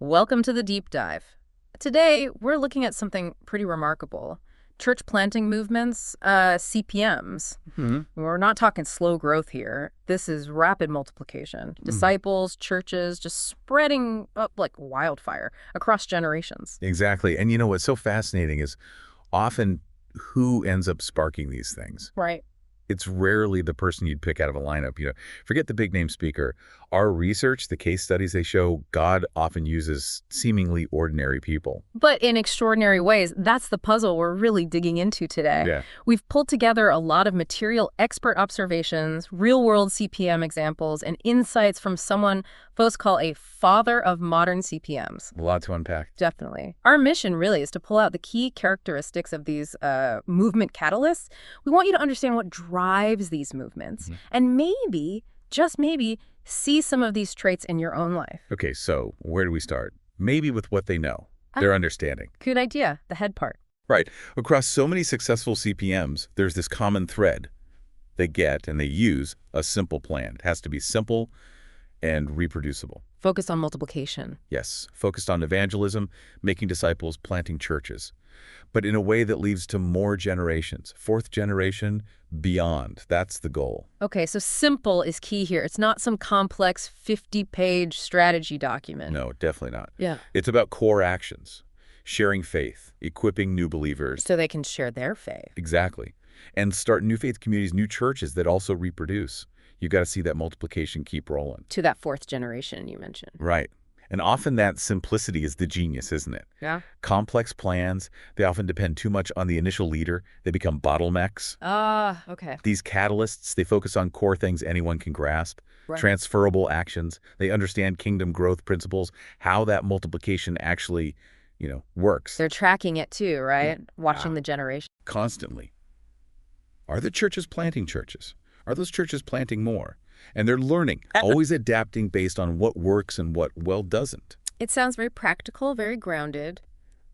Welcome to the deep dive. Today, we're looking at something pretty remarkable. Church planting movements, CPMs. We're not talking slow growth here. This is rapid multiplication. Disciples, churches, just spreading up like wildfire across generations. Exactly. And you know what's so fascinating is often who ends up sparking these things. Right. It's rarely the person you'd pick out of a lineup. Forget the big name speaker. Our research, the case studies, they show God often uses seemingly ordinary people. But in extraordinary ways, that's the puzzle we're really digging into today. Yeah. We've pulled together a lot of material expert observations, real-world CPM examples, and insights from someone folks call a father of modern CPMs. A lot to unpack. Definitely. Our mission really is to pull out the key characteristics of these movement catalysts. We want you to understand what drives these movements and maybe, just maybe, see some of these traits in your own life. Okay, so where do we start? Maybe with what they know, their understanding. Good idea, the head part. Right. Across so many successful CPMs, there's this common thread. They get and they use a simple plan. It has to be simple and reproducible. Focus on multiplication. Yes, focused on evangelism, making disciples, planting churches, but in a way that leads to more generations, fourth generation, beyond. That's the goal. Okay, so simple is key here. It's not some complex 50-page strategy document. No, definitely not. Yeah. It's about core actions, sharing faith, equipping new believers. So they can share their faith. Exactly. And start new faith communities, new churches that also reproduce. You've got to see that multiplication keep rolling. To that fourth generation you mentioned. Right. And often that simplicity is the genius, isn't it? Yeah. Complex plans, they often depend too much on the initial leader. They become bottlenecks. Okay. These catalysts, they focus on core things anyone can grasp, Right. transferable actions. They understand kingdom growth principles, how that multiplication actually, works. They're tracking it too, right? Watching the generation. Constantly. Are the churches planting churches? Are those churches planting more? And they're learning, always adapting based on what works and what, doesn't. It sounds very practical, very grounded,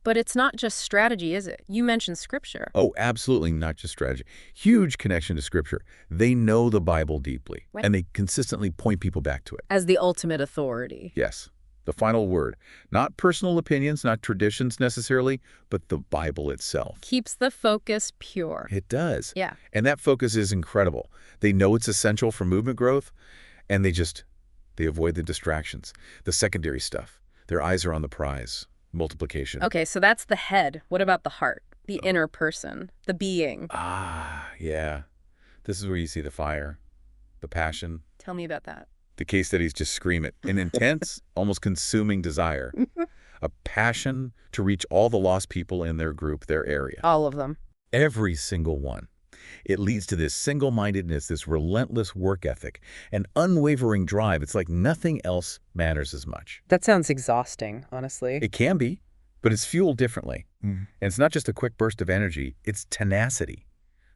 but it's not just strategy, is it? You mentioned scripture. Oh, absolutely not just strategy. Huge connection to Scripture. They know the Bible deeply, Right. and they consistently point people back to it. As the ultimate authority. Yes, the final word. Not personal opinions, not traditions necessarily, but the Bible itself. Keeps the focus pure. It does. Yeah. And that focus is incredible. They know it's essential for movement growth, and they avoid the distractions, the secondary stuff. Their eyes are on the prize, multiplication. Okay, so that's the head. What about the heart? The inner person, the being. Yeah. This is where you see the fire, the passion. Tell me about that. The case studies just scream it. An intense, almost consuming desire. A passion to reach all the lost people in their group, their area. All of them. Every single one. It leads to this single-mindedness, this relentless work ethic, an unwavering drive. It's like nothing else matters as much. That sounds exhausting, honestly. It can be, but it's fueled differently. And it's not just a quick burst of energy. It's tenacity,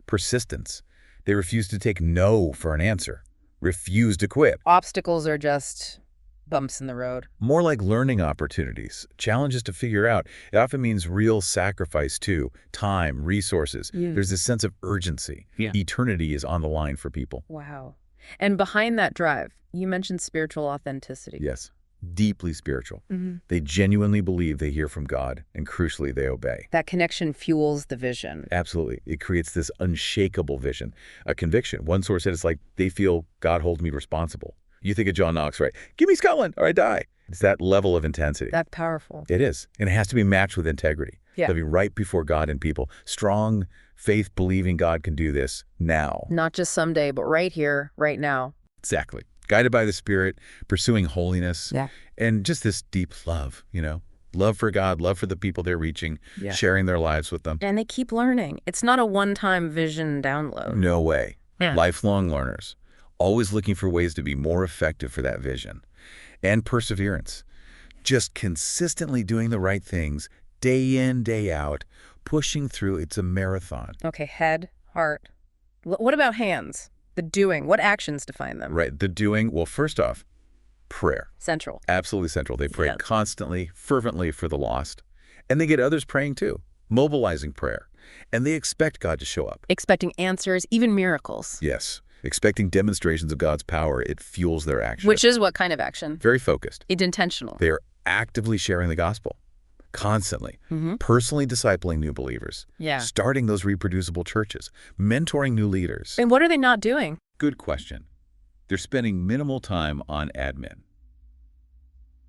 persistence. They refuse to take no for an answer. Refuse to quit. Obstacles are just bumps in the road. More like learning opportunities, challenges to figure out. It often means real sacrifice too, time, resources. There's this sense of urgency. Yeah. Eternity is on the line for people. Wow. And behind that drive, you mentioned spiritual authenticity. Yes, deeply spiritual. They genuinely believe they hear from God, and crucially, they obey. That connection fuels the vision. Absolutely. It creates this unshakable vision, a conviction. One source said it's like they feel God holds me responsible. You think of John Knox, right? Give me Scotland or I die. It's that level of intensity. That's powerful. It is. And it has to be matched with integrity. Yeah. Living right before God and people. Strong faith believing God can do this now. Not just someday, but right here, right now. Exactly. Guided by the Spirit, pursuing holiness. Yeah. And just this deep love, Love for God, love for the people they're reaching, sharing their lives with them. And they keep learning. It's not a one-time vision download. No way. Yeah. Lifelong learners. Always looking for ways to be more effective for that vision. And perseverance. Just consistently doing the right things, day in, day out, pushing through. It's a marathon. Okay, head, heart. What about hands? The doing. What actions define them? Right. The doing, well, first off, prayer. Central. Absolutely central. They pray Yeah. constantly, fervently for the lost. And they get others praying too, mobilizing prayer. And they expect God to show up. Expecting answers, even miracles. Yes. Expecting demonstrations of God's power, it fuels their action. Which is what kind of action? Very focused. It's intentional. They are actively sharing the gospel, constantly, Mm-hmm. personally discipling new believers, Yeah. starting those reproducible churches, mentoring new leaders. And what are they not doing? Good question. They're spending minimal time on admin,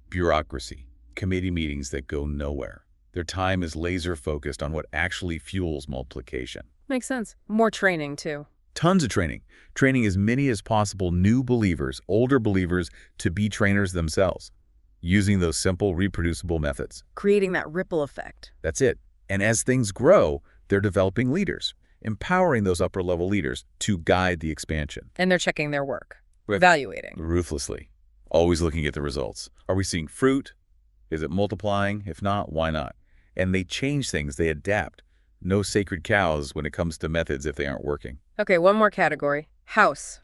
bureaucracy, committee meetings that go nowhere. Their time is laser focused on what actually fuels multiplication. Makes sense. More training, too. Tons of training. Training as many as possible new believers, older believers, to be trainers themselves, using those simple, reproducible methods. Creating that ripple effect. That's it. And as things grow, they're developing leaders, empowering those upper-level leaders to guide the expansion. And they're checking their work. Right. Evaluating. Ruthlessly. Always looking at the results. Are we seeing fruit? Is it multiplying? If not, why not? And they change things. They adapt. No sacred cows when it comes to methods if they aren't working. Okay, one more category. House.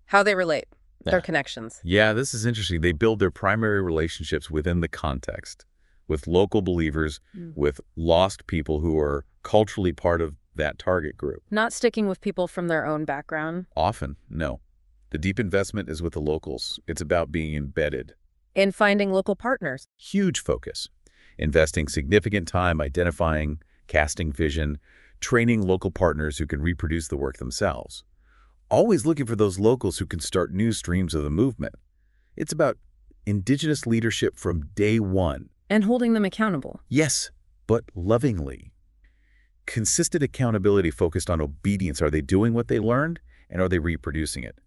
How they relate. Their Yeah. connections. Yeah, this is interesting. They build their primary relationships within the context, with local believers, with lost people who are culturally part of that target group. Not sticking with people from their own background. Often, no. The deep investment is with the locals. It's about being embedded. And finding local partners. Huge focus. Investing significant time identifying, casting vision, training local partners who can reproduce the work themselves. Always looking for those locals who can start new streams of the movement. It's about indigenous leadership from day one. And holding them accountable. Yes, but lovingly. Consistent accountability focused on obedience. Are they doing what they learned, and are they reproducing it?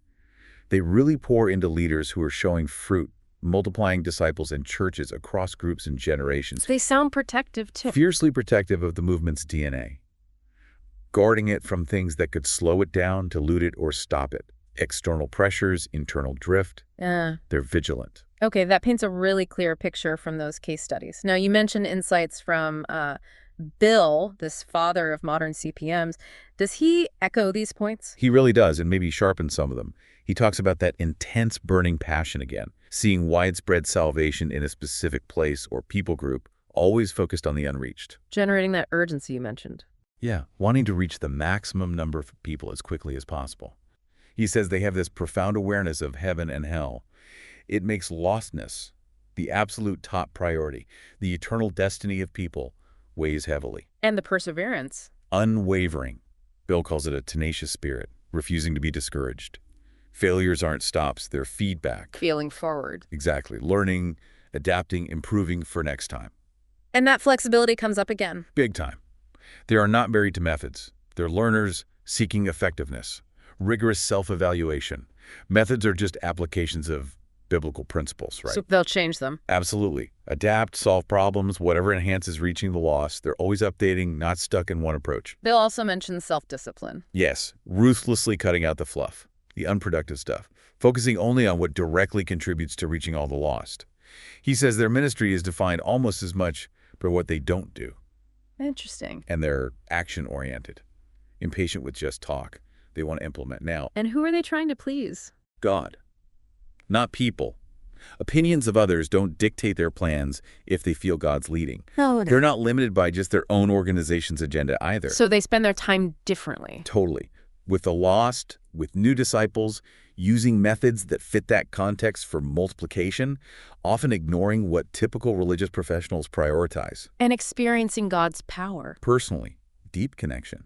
They really pour into leaders who are showing fruit, multiplying disciples and churches across groups and generations. They sound protective, too. Fiercely protective of the movement's DNA. Guarding it from things that could slow it down, dilute it, or stop it. External pressures, internal drift. They're vigilant. Okay, that paints a really clear picture from those case studies. Now, you mentioned insights from Bill, this father of modern CPMs. Does he echo these points? He really does, and maybe sharpen some of them. He talks about that intense burning passion again, seeing widespread salvation in a specific place or people group, always focused on the unreached. Generating that urgency you mentioned. Yeah, wanting to reach the maximum number of people as quickly as possible. He says they have this profound awareness of heaven and hell. It makes lostness the absolute top priority. The eternal destiny of people weighs heavily. And the perseverance. Unwavering. Bill calls it a tenacious spirit, refusing to be discouraged. Failures aren't stops, they're feedback. Feeling forward. Exactly. Learning, adapting, improving for next time. And that flexibility comes up again. Big time. They are not married to methods. They're learners seeking effectiveness, rigorous self-evaluation. Methods are just applications of biblical principles, right? So they'll change them. Absolutely. Adapt, solve problems, whatever enhances reaching the lost. They're always updating, not stuck in one approach. Bill also mentions self-discipline. Yes, ruthlessly cutting out the fluff, the unproductive stuff, focusing only on what directly contributes to reaching all the lost. He says their ministry is defined almost as much by what they don't do. Interesting. And they're action-oriented, impatient with just talk. They want to implement now. And who are they trying to please? God, not people. Opinions of others don't dictate their plans if they feel God's leading. No. They're not limited by just their own organization's agenda either. So they spend their time differently. Totally. With the lost, with new disciples, using methods that fit that context for multiplication, often ignoring what typical religious professionals prioritize. And experiencing God's power. Personally, deep connection.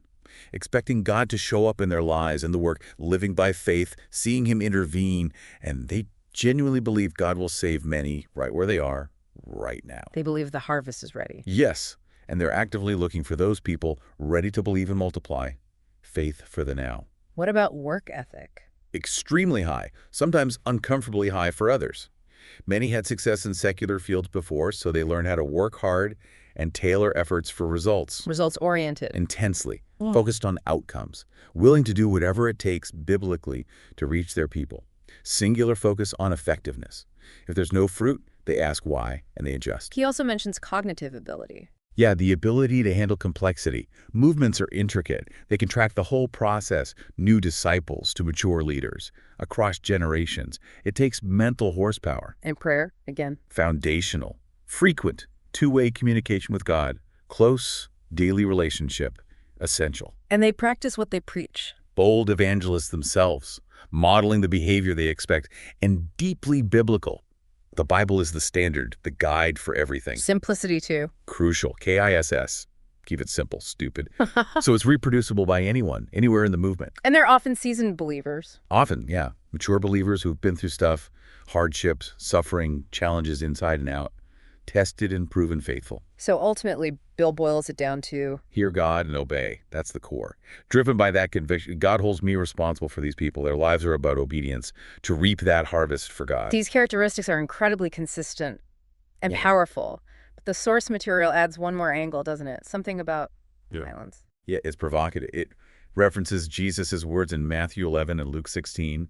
Expecting God to show up in their lives and the work, living by faith, seeing Him intervene, and they genuinely believe God will save many right where they are, right now. They believe the harvest is ready. Yes, and they're actively looking for those people ready to believe and multiply. Faith for the now. What about work ethic? Extremely high, sometimes uncomfortably high for others. Many had success in secular fields before, so they learned how to work hard and tailor efforts for results. Results-oriented. Intensely, focused on outcomes, willing to do whatever it takes biblically to reach their people. Singular focus on effectiveness. If there's no fruit, they ask why, and they adjust. He also mentions cognitive ability. Yeah, the ability to handle complexity. Movements are intricate. They can track the whole process, new disciples to mature leaders, across generations. It takes mental horsepower. And prayer, again. Foundational, frequent, two-way communication with God, close, daily relationship, essential. And they practice what they preach. Bold evangelists themselves, modeling the behavior they expect, and deeply biblical. The Bible is the standard, the guide for everything. Simplicity, too. Crucial. KISS. Keep it simple, stupid. So it's reproducible by anyone, anywhere in the movement. And they're often seasoned believers. Often, yeah. Mature believers who've been through stuff, hardships, suffering, challenges inside and out, tested and proven faithful. So ultimately, Bill boils it down to Hear God and obey. That's the core. Driven by that conviction, God holds me responsible for these people. Their lives are about obedience, to reap that harvest for God. these characteristics are incredibly consistent and Yeah. powerful. But the source material adds one more angle, doesn't it? Something about violence. Yeah, it's provocative. It references Jesus' words in Matthew 11 and Luke 16,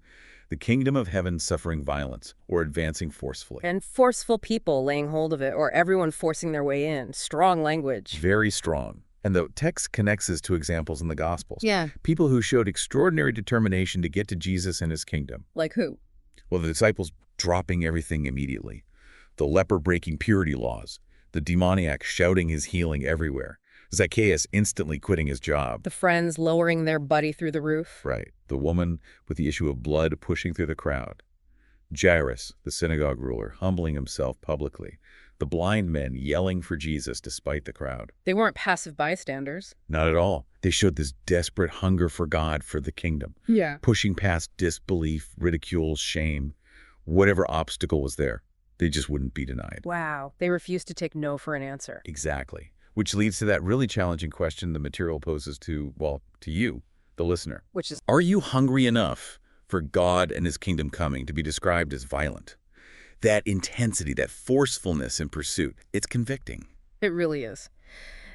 the kingdom of heaven suffering violence or advancing forcefully. And forceful people laying hold of it, or everyone forcing their way in. Strong language. Very strong. And the text connects us to examples in the Gospels. Yeah. People who showed extraordinary determination to get to Jesus and his kingdom. Like who? Well, the disciples dropping everything immediately. The leper breaking purity laws. The demoniac shouting his healing everywhere. Zacchaeus instantly quitting his job. The friends lowering their buddy through the roof. Right. The woman with the issue of blood pushing through the crowd. Jairus, the synagogue ruler, humbling himself publicly. The blind men yelling for Jesus despite the crowd. They weren't passive bystanders. Not at all. They showed this desperate hunger for God, for the kingdom. Yeah. Pushing past disbelief, ridicule, shame, whatever obstacle was there. They just wouldn't be denied. Wow. They refused to take no for an answer. Exactly. Which leads to that really challenging question the material poses to, well, to you, the listener. Which is, Are you hungry enough for God and his kingdom coming to be described as violent? That intensity, that forcefulness in pursuit, it's convicting. it really is.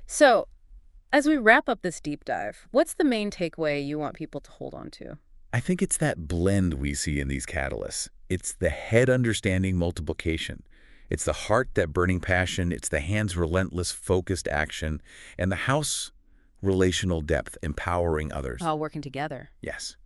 So, as we wrap up this deep dive, what's the main takeaway you want people to hold on to? I think it's that blend we see in these catalysts. It's the head understanding multiplication. It's the heart that burning passion. It's the hand's relentless focused action. And the house relational depth, empowering others. All working together. Yes.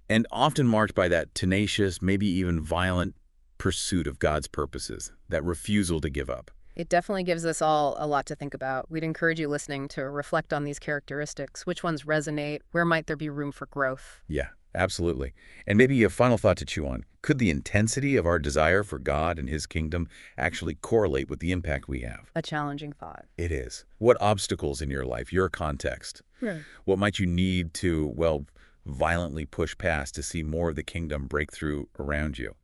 And often marked by that tenacious, maybe even violent pursuit of God's purposes, that refusal to give up. It definitely gives us all a lot to think about. We'd encourage you listening to reflect on these characteristics. Which ones resonate? Where might there be room for growth? Yeah, absolutely. And maybe a final thought to chew on. Could the intensity of our desire for God and his kingdom actually correlate with the impact we have? A challenging thought. It is. What obstacles in your life, your context? Right. What might you need to, well, violently push past to see more of the kingdom break through around you?